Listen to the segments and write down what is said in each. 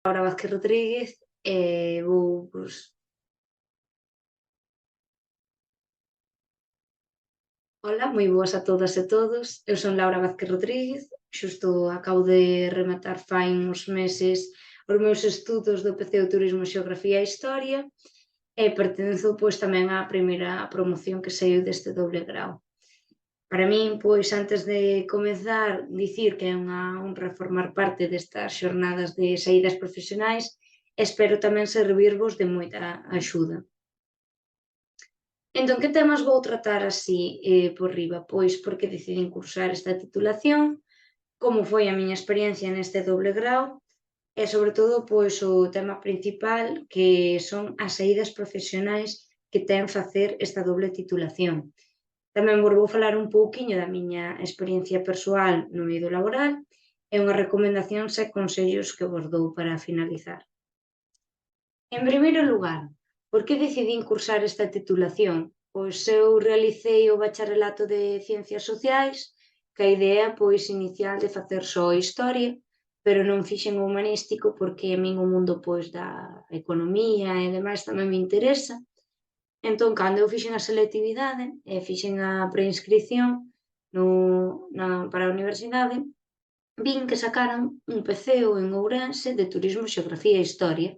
Laura Vázquez Rodríguez e vou, Ola, moi boas a todas e todos. Eu son Laura Vázquez Rodríguez, xusto acabo de rematar fai uns meses os meus estudos do PC Turismo, Xeografía e Historia e pertenzo tamén á primeira promoción que saiu deste doble grau. Para min, antes de comezar, dicir que é unha honra formar parte destas xornadas de saídas profesionais e espero tamén servirvos de moita axuda. Entón, que temas vou tratar así por riba? Pois porque decidín cursar esta titulación, como foi a miña experiencia neste doble grau e, sobre todo, o tema principal que son as saídas profesionais que ten facer esta doble titulación. Tamén vos vou falar un pouquiño da miña experiencia persoal no medio laboral e unhas recomendacións e consellos que vos dou para finalizar. En primeiro lugar, por que decidín cursar esta titulación? Pois eu realicei o bacharelato de Ciencias Sociais, que a idea inicial de facer só Historia, pero non fixen o humanístico porque a min o mundo da economía e demais tamén me interesa. Entón, cando eu fixen a selectividade e fixen a preinscripción para a universidade, vin que sacaran un PCO en Ourense de Turismo, Xeografía e Historia.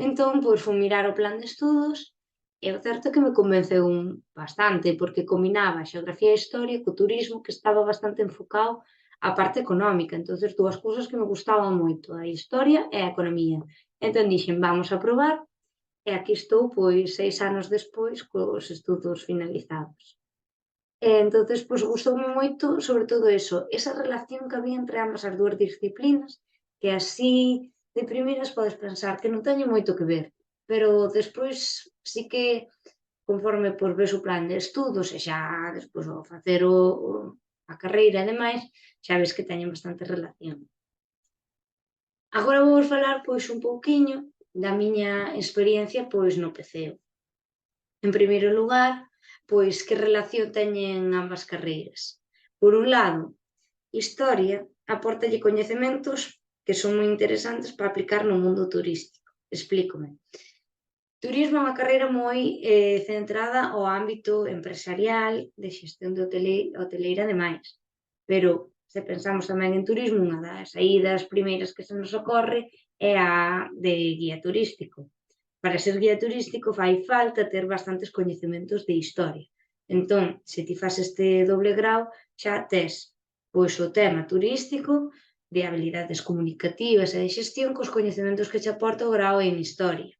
Entón, fui mirar o plan de estudos e o certo é que me convenceu bastante porque combinaba a xeografía e historia co turismo, que estaba bastante enfocado á parte económica. Entón, dúas cousas que me gustaban moito, a historia e a economía. Entón, dixen, vamos a probar e aquí estou 6 anos despois cos estudos finalizados. E entón, gustoume moito, sobre todo esa relación que había entre ambas as dúas disciplinas, que así de primeiras podes pensar que non teñen moito que ver, pero despois sí que, conforme ves o plan de estudos e xa despois ao facer a carreira e demais, xa ves que teñen bastante relación. Agora vou falar un pouquiño da miña experiencia no PCO. En primeiro lugar, que relación teñen ambas carreiras. Por un lado, Historia apórtalle coñecementos que son moi interesantes para aplicar no mundo turístico. Explícome. Turismo é unha carreira moi centrada ao ámbito empresarial, de xestión de hoteleira e demais. Pero, se pensamos tamén en turismo, unha das saídas primeiras que se nos ocorre é a de guía turístico. Para ser guía turístico fai falta ter bastantes coñecementos de historia. Entón, se ti fas este doble grau, xa tes o tema turístico, de habilidades comunicativas e de xestión cos coñecementos que che aporta o grau en historia.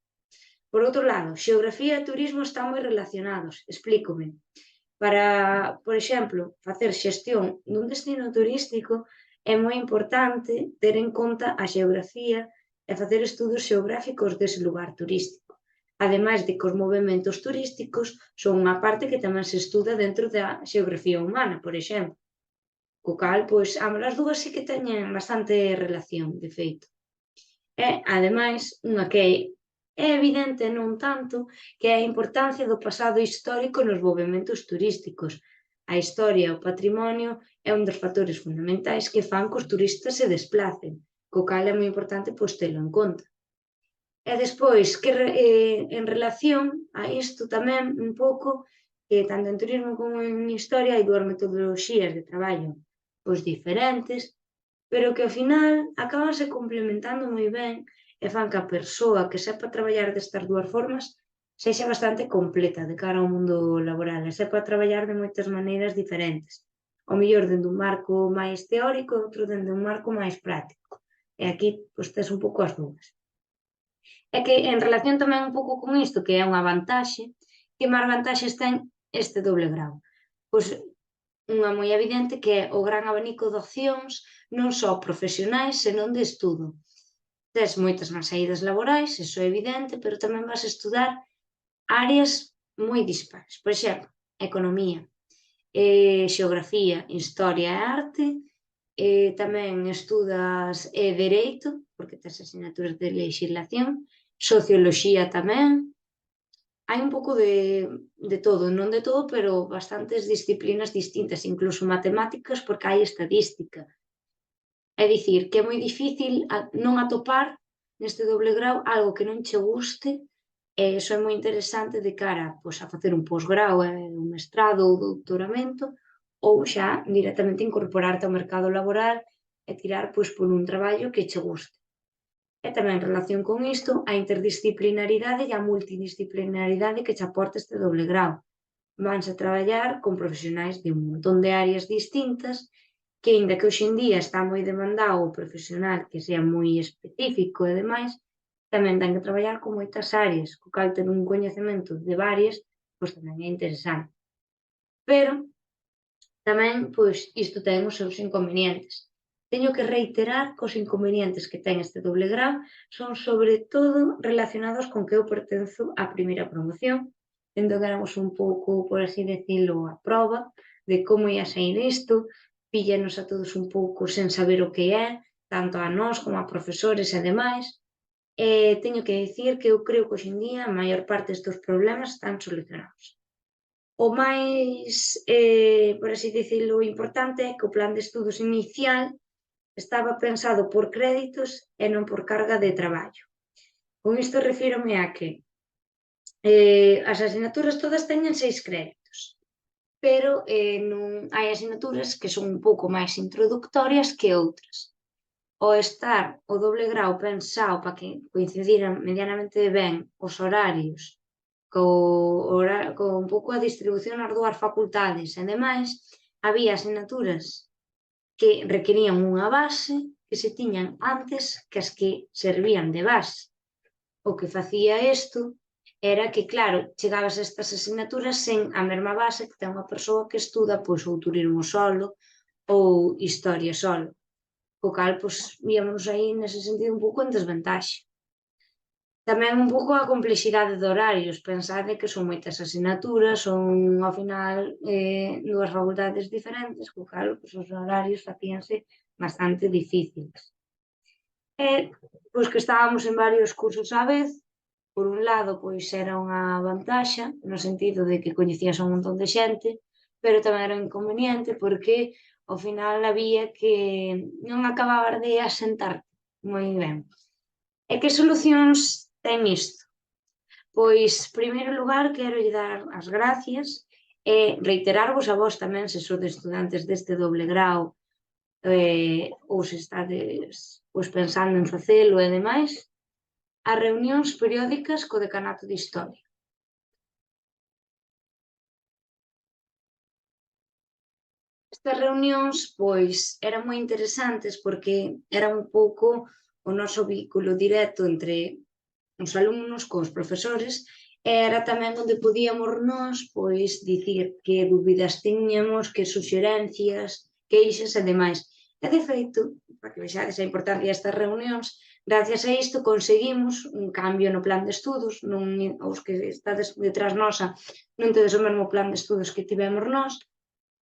Por outro lado, xeografía e turismo están moi relacionados. Explícome. Para, por exemplo, facer xestión dun destino turístico é moi importante ter en conta a xeografía e facer estudos xeográficos dese lugar turístico. Ademais de que os movementos turísticos son unha parte que tamén se estuda dentro da xeografía humana, por exemplo. Co cal, ambas as dúas sí que teñen bastante relación, de feito. E, ademais, unha que é evidente non tanto, que é a importancia do pasado histórico nos movementos turísticos. A historia e o patrimonio é un dos factores fundamentais que fan que os turistas se desplacen, co cal é moi importante telo en conta. E despois, en relación a isto tamén un pouco, tanto en turismo como en historia hai dúas metodoloxías de traballo diferentes, pero que ao final acabanse complementando moi ben e fan que a persoa que sepa traballar destas dúas formas sexa bastante completa de cara ao mundo laboral e sepa traballar de moitas maneiras diferentes. Ao mellor dende un marco máis teórico e outro dende un marco máis práctico. E aquí tes un pouco as dúas. É que en relación tamén un pouco con isto, que é unha vantaxe, que máis vantaxes ten este doble grau? Unha moi evidente que é o gran abanico de opcións, non só profesionais, senón de estudo. Tes moitas máis saídas laborais, iso é evidente, pero tamén vas a estudar áreas moi dispares. Por exemplo, economía, xeografía, historia e arte, tamén estudas dereito, porque tes asignaturas de lexislación, socioloxía tamén. Hai un pouco de todo, non de todo, pero bastantes disciplinas distintas, incluso matemáticas, porque hai estadística. É dicir, que é moi difícil non atopar neste doble grau algo que non che guste, e iso é moi interesante de cara pois, a facer un posgrau, un mestrado ou doutoramento, ou xa directamente incorporarte ao mercado laboral e tirar pois, por un traballo que che guste. E tamén en relación con isto, a interdisciplinaridade e a multidisciplinaridade que che aporta este doble grau. Vanse a traballar con profesionais de un montón de áreas distintas que, aínda que hoxe en día está moi demandado o profesional que sea moi específico e demais, tamén ten que traballar con moitas áreas, co cal ter un coñecemento de varias, pois tamén é interesante. Pero tamén, pois, isto ten os seus inconvenientes. Teño que reiterar que os inconvenientes que ten este doble grau son sobre todo relacionados con que eu pertenzo á primeira promoción, entón éramos un pouco, por así decirlo, a proba de como ia sair isto, píllanos a todos un pouco sen saber o que é, tanto a nós como a profesores e demais. Teño que dicir que eu creo que hoxe en día a maior parte destes problemas están solucionados. O máis, por así dicilo, importante é que o plan de estudos inicial estaba pensado por créditos e non por carga de traballo. Con isto refírome a que as asignaturas todas teñen 6 créditos, pero non hai asignaturas que son un pouco máis introductorias que outras. Ao estar o doble grau pensado para que coincidiran medianamente ben os horarios con un pouco a distribución nas dúas facultades e demais, había asignaturas que requerían unha base que se tiñan antes que as que servían de base. O que facía isto era que, claro, chegabas a estas asignaturas sen a mesma base que ten unha persoa que estuda pois, ou turismo solo ou historia solo. Co cal, pois, víamos aí nese sentido un pouco en desventaxe. Tamén un pouco a complexidade de horarios, pensade que son moitas asignaturas, son ao final dúas facultades diferentes, co cal pois, os horarios facíanse bastante difíciles. E, pois que estábamos en varios cursos á vez, por un lado, pois era unha vantaxa, no sentido de que coñecías un montón de xente, pero tamén era un inconveniente porque ao final había que non acababas de asentarte moi ben. E que solucións ten isto? Pois, en primeiro lugar, quero dar as gracias e reiterarvos a vos tamén se sodes estudantes deste doble grau ou se estades pois, pensando en facelo e demais, as reunións periódicas co Decanato de Historia. Estas reunións, pois, eran moi interesantes porque eran un pouco o noso vínculo directo entre os alumnos cos profesores e era tamén onde podíamos nós, pois, dicir que dúbidas tiñamos, que suxerencias, queixas e demais. E, de feito, para que vexades a importancia destas reunións, gracias a isto conseguimos un cambio no plan de estudos, os que estades detrás nosa non tedes o mesmo plan de estudos que tivemos nós,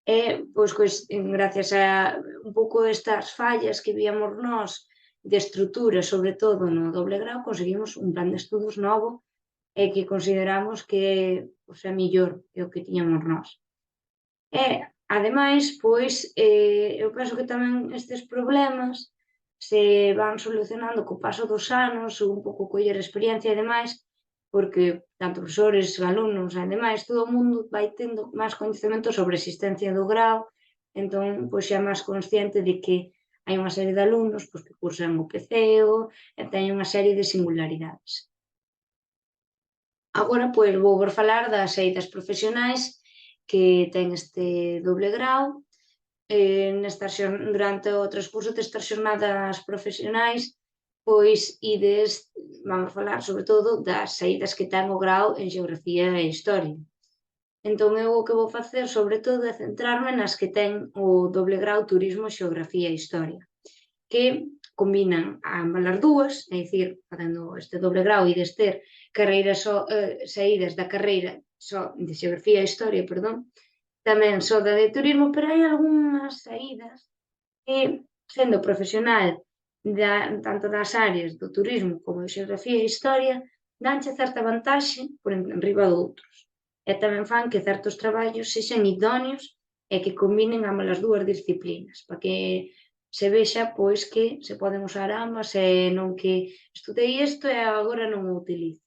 e, pois, gracias a un pouco estas fallas que víamos nós de estrutura, sobre todo no doble grau, conseguimos un plan de estudos novo e que consideramos que pois, é mellor que o que tiñamos nós. E, ademais, pois, eu penso que tamén estes problemas se van solucionando co paso dos anos, ou un pouco coller experiencia e demais, porque tanto profesores, alumnos e demais, todo o mundo vai tendo máis coñecemento sobre a existencia do grau, entón, pois, xa é máis consciente de que hai unha serie de alumnos pois, que cursan o PCEO e teñen unha serie de singularidades. Agora, pois, vou vos falar das saídas profesionais que ten este doble grau. Durante o transcurso destas xornadas profesionais, pois, vamos falar sobre todo das saídas que ten o grau en Xeografía e Historia. Entón, eu o que vou facer, sobre todo, é centrarme nas que ten o doble grau Turismo, Xeografía e Historia, que combinan ambas as dúas, é dicir, facendo este doble grau e ter saídas da carreira só de Xeografía e Historia, perdón, tamén só da de Turismo, pero hai algunhas saídas que, sendo profesional tanto das áreas do Turismo como de Xeografía e Historia, danche certa vantaxe por enriba de outros. E tamén fan que certos traballos sexan idóneos e que combinen ambas as dúas disciplinas, para que se vexa pois que se poden usar ambas e non que estudei isto e agora non o utilizo.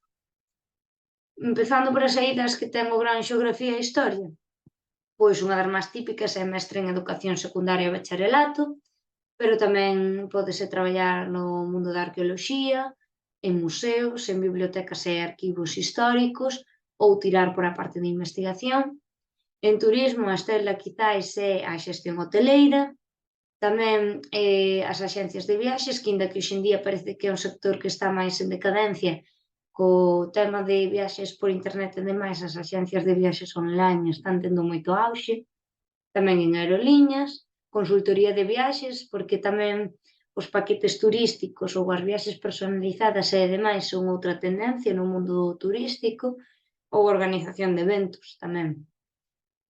Empezando por as saídas que ten o grao en Xeografía e Historia, pois unha das máis típicas é mestre en Educación Secundaria e Bacharelato, pero tamén pódese traballar no mundo da arqueoloxía, en museos, en bibliotecas e arquivos históricos, ou tirar por a parte de investigación. En turismo, a estela quizáis é a xestión hoteleira, tamén as axencias de viaxes, que inda que hoxendía parece que é un sector que está máis en decadencia co tema de viaxes por internet e demais, as axencias de viaxes online están tendo moito auxe, tamén en aerolíneas, consultoría de viaxes, porque tamén os paquetes turísticos ou as viaxes personalizadas e demais son outra tendencia no mundo turístico, ou organización de eventos tamén.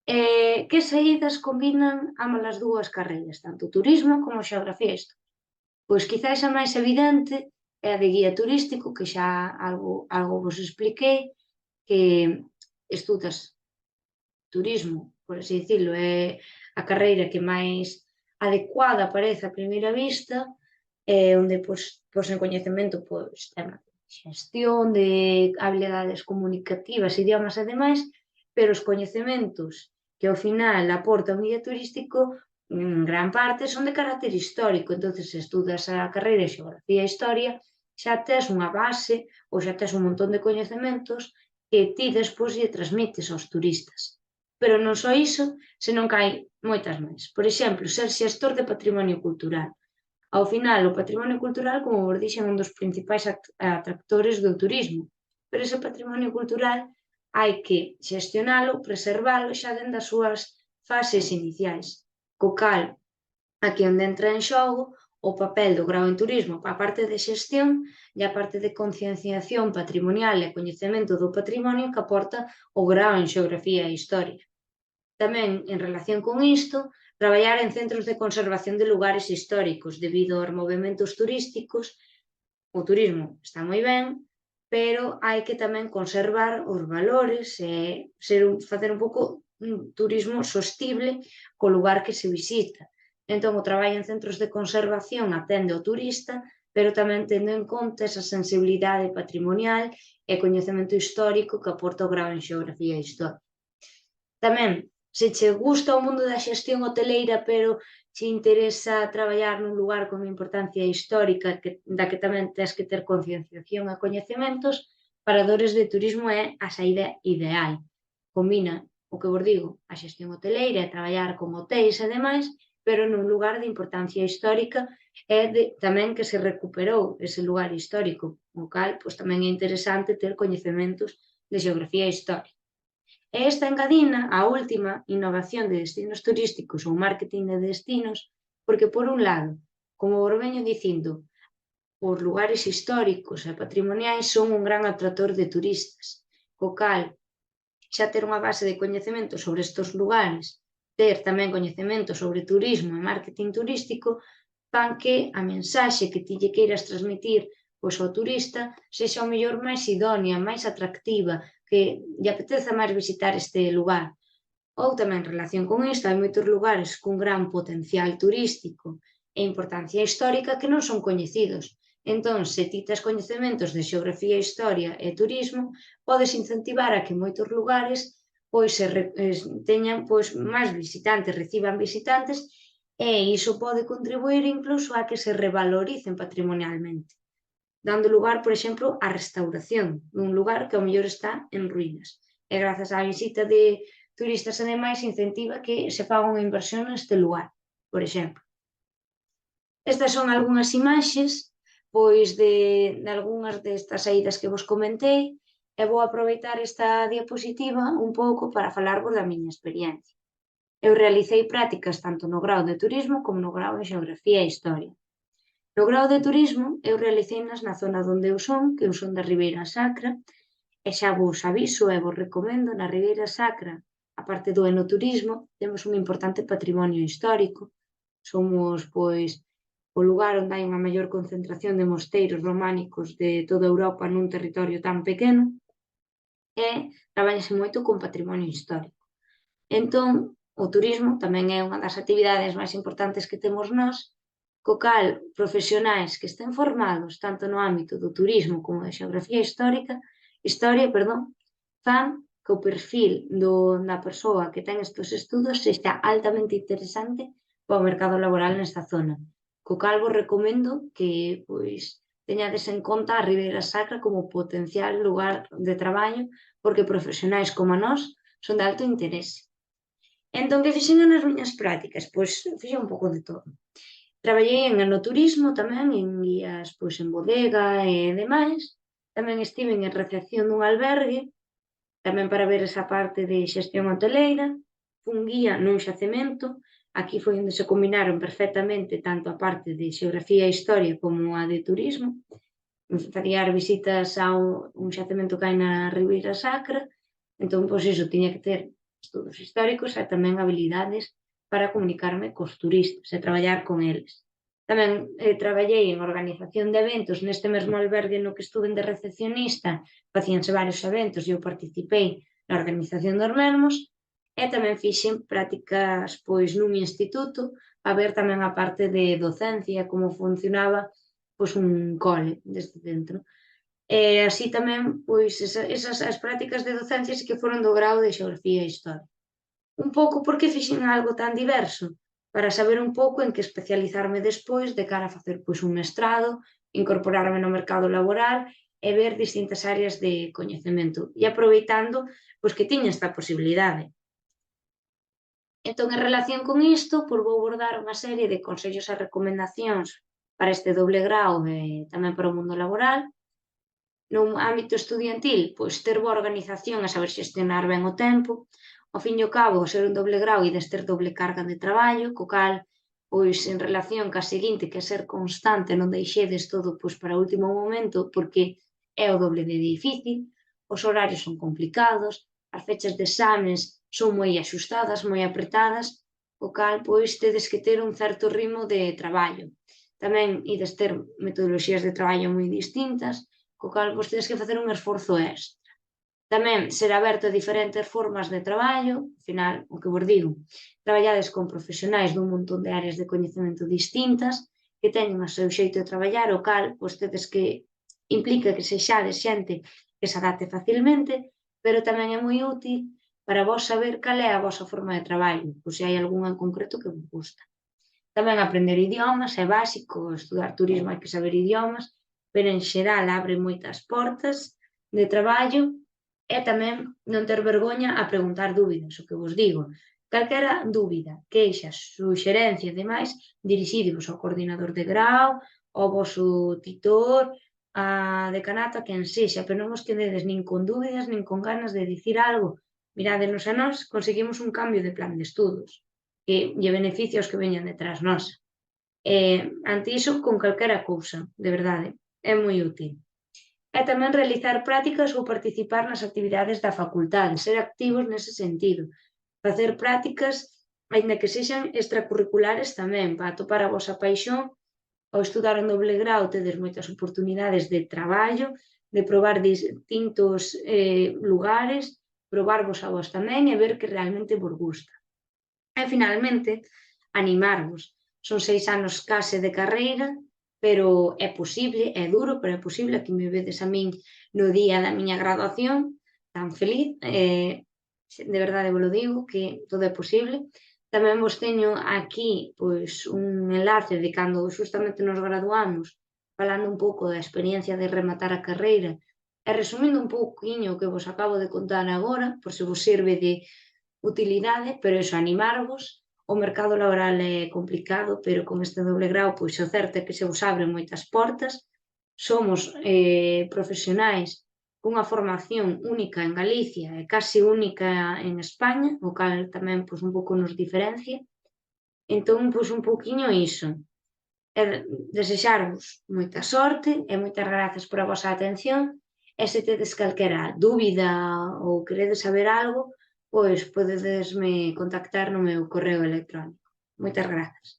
Que saídas combinan ambas as dúas carreiras, tanto turismo como xeografía e historia? Pois quizás a máis evidente é a de guía turístico, que xa algo vos expliquei, que estudas turismo, por así dicilo, é a carreira que máis adecuada parece a primeira vista, onde pois en coñecemento pois tema de xestión, de habilidades comunicativas, idiomas e demais, pero os coñecementos que ao final aporta un guía turístico en gran parte son de carácter histórico, entonces se estudas a carreira de Xeografía e Historia xa tes unha base ou xa tes un montón de coñecementos que ti despois lle transmites aos turistas. Pero non só iso, senón que hai moitas máis. Por exemplo, ser xestor de patrimonio cultural. Ao final, o patrimonio cultural, como vos dixen, é un dos principais atractores do turismo, pero ese patrimonio cultural hai que xestionalo, preservalo xa dende as súas fases iniciais. Co cal, aquí onde entra en xogo o papel do grao en turismo, a parte de xestión e a parte de concienciación patrimonial e coñecemento do patrimonio que aporta o grao en Xeografía e Historia. Tamén, en relación con isto, traballar en centros de conservación de lugares históricos debido aos movementos turísticos. O turismo está moi ben, pero hai que tamén conservar os valores e facer un pouco turismo sostible co lugar que se visita. Entón, o traballo en centros de conservación atende ao turista, pero tamén tendo en conta esa sensibilidade patrimonial e coñecemento histórico que aporta o grao en Xeografía e Historia. Tamén, se che gusta o mundo da xestión hoteleira, pero che interesa traballar nun lugar con importancia histórica da que tamén tens que ter concienciación e coñecementos, Paradores de Turismo é a saída ideal. Combina o que vos digo, a xestión hoteleira e traballar con hotéis e demais, pero nun lugar de importancia histórica e tamén que se recuperou ese lugar histórico, o cal tamén é interesante ter coñecementos de xeografía e historia. E esta engadina a última innovación de destinos turísticos ou marketing de destinos, porque por un lado, como vos veño dicindo, os lugares históricos e patrimoniais son un gran atractor de turistas, co cal xa ter unha base de coñecemento sobre estes lugares, ter tamén coñecemento sobre turismo e marketing turístico, fan que a mensaxe que ti lle queiras transmitir pois ao turista sexa o mellor máis idónea, máis atractiva, que lle apeteza máis visitar este lugar. Ou tamén en relación con isto, hai moitos lugares cun gran potencial turístico e importancia histórica que non son coñecidos. Entón, se ti tes coñecementos de xeografía, historia e turismo, podes incentivar a que moitos lugares teñan máis visitantes, reciban visitantes, e iso pode contribuir incluso a que se revaloricen patrimonialmente, dando lugar, por exemplo, á restauración dun lugar que ao mellor está en ruínas. E grazas á visita de turistas e demais incentiva que se faga unha inversión neste lugar, por exemplo. Estas son algunhas imaxes de algunhas destas saídas que vos comentei e vou aproveitar esta diapositiva un pouco para falarvos da miña experiencia. Eu realicei prácticas tanto no grao de turismo como no grao de xeografía e historia. No grao de turismo eu realiceinas na zona onde eu son, que eu son da Ribeira Sacra, e xa vos aviso e vos recomendo, na Ribeira Sacra, a parte do enoturismo, temos un importante patrimonio histórico, somos, o lugar onde hai unha maior concentración de mosteiros románicos de toda Europa nun territorio tan pequeno, e traballase moito con patrimonio histórico. Entón, o turismo tamén é unha das actividades máis importantes que temos nós, co cal profesionais que estén formados tanto no ámbito do turismo como da xeografía historia, fan que o perfil da persoa que ten estes estudos sexa altamente interesante para o mercado laboral nesta zona. Co cal vos recomendo que teñades en conta a Ribeira Sacra como potencial lugar de traballo, porque profesionais como nós son de alto interese. Entón, que fixen nas miñas prácticas? Fixen un pouco de todo. Traballei en enoturismo tamén, en guías en bodega e demais. Tamén estive en recepción dun albergue, tamén para ver esa parte de xestión hoteleira. Fun guía nun xacemento, aquí foi onde se combinaron perfectamente tanto a parte de xeografía e historia como a de turismo. Facía visitas a un xacemento que hai na Ribeira Sacra, entón, iso, tiña que ter estudos históricos e tamén habilidades para comunicarme cos turistas e traballar con eles. Tamén traballei en organización de eventos neste mesmo albergue no que estuve de recepcionista, facíanse varios eventos e eu participei na organización dos mesmos, e tamén fixen prácticas nun instituto a ver tamén a parte de docencia, como funcionaba un cole desde dentro. E así tamén, as prácticas de docencia sí que foron do grau de xeografía e historia. Un pouco porque fixen algo tan diverso, para saber un pouco en que especializarme despois de cara a facer un mestrado, incorporarme no mercado laboral e ver distintas áreas de coñecemento e aproveitando que tiña esta posibilidade. Entón, en relación con isto, vou abordar unha serie de consellos e recomendacións para este doble grau e tamén para o mundo laboral. No ámbito estudiantil, ter boa organización e saber xestionar ben o tempo. Ao fin e ao cabo, ao ser un doble grau, ides ter doble carga de traballo, co cal, en relación ca seguinte, que é ser constante, non deixedes todo para o último momento, porque é o doble de difícil, os horarios son complicados, as fechas de exames son moi axustadas, moi apretadas, co cal, tedes que ter un certo ritmo de traballo. Tamén ides ter metodoloxías de traballo moi distintas, co cal tedes que facer un esforzo extra. Tamén ser aberto a diferentes formas de traballo, ao final, o que vos digo, traballades con profesionais dun montón de áreas de coñecemento distintas, que teñen o seu xeito de traballar, o cal, tedes que implica que sexades xente que se adapte facilmente, pero tamén é moi útil para vos saber cal é a vosa forma de traballo, se hai algunha en concreto que vos gusta. Tamén aprender idiomas é básico, estudar turismo hai que saber idiomas, pero en xeral abre moitas portas de traballo e tamén non ter vergoña a preguntar dúbidas, o que vos digo. Calquera dúbida, queixas, suxerencia e demais, dirixidevos ao coordinador de grau, ao voso titor, a decanato, a quen sexa, pero non vos quededes nin con dúbidas, nin con ganas de dicir algo. Mirádenos a nós, conseguimos un cambio de plan de estudos, que lle beneficia aos que veñan detrás nosa. Ante iso, con calquera cousa, de verdade, é moi útil. E tamén realizar prácticas ou participar nas actividades da facultade, ser activos nese sentido. Facer prácticas, aínda que sexan extracurriculares tamén, para atopar a vosa paixón. Ao estudar en doble grau tedes moitas oportunidades de traballo, de probar distintos lugares, probarvos a vos tamén e ver que realmente vos gusta. E, finalmente, animarvos. Son 6 anos case de carreira, pero é posible, é duro, pero é posible. Aquí me vedes a min no día da miña graduación, tan feliz, de verdade vos lo digo, que todo é posible. Tamén vos teño aquí un enlace de cando justamente nos graduamos, falando un pouco da experiencia de rematar a carreira e resumindo un pouquiño o que vos acabo de contar agora, por se vos sirve de utilidade, pero iso, animarvos. O mercado laboral é complicado, pero con este doble grau, o certo é que se vos abren moitas portas. Somos profesionais cunha formación única en Galicia e case única en España, o cal tamén un pouco nos diferencia. Entón, un pouquiño iso. Desexarvos moita sorte e moitas grazas por a vosa atención, e se tedes calquera dúbida ou queredes saber algo, podedesme contactar no meu correo electrónico. Moitas grazas.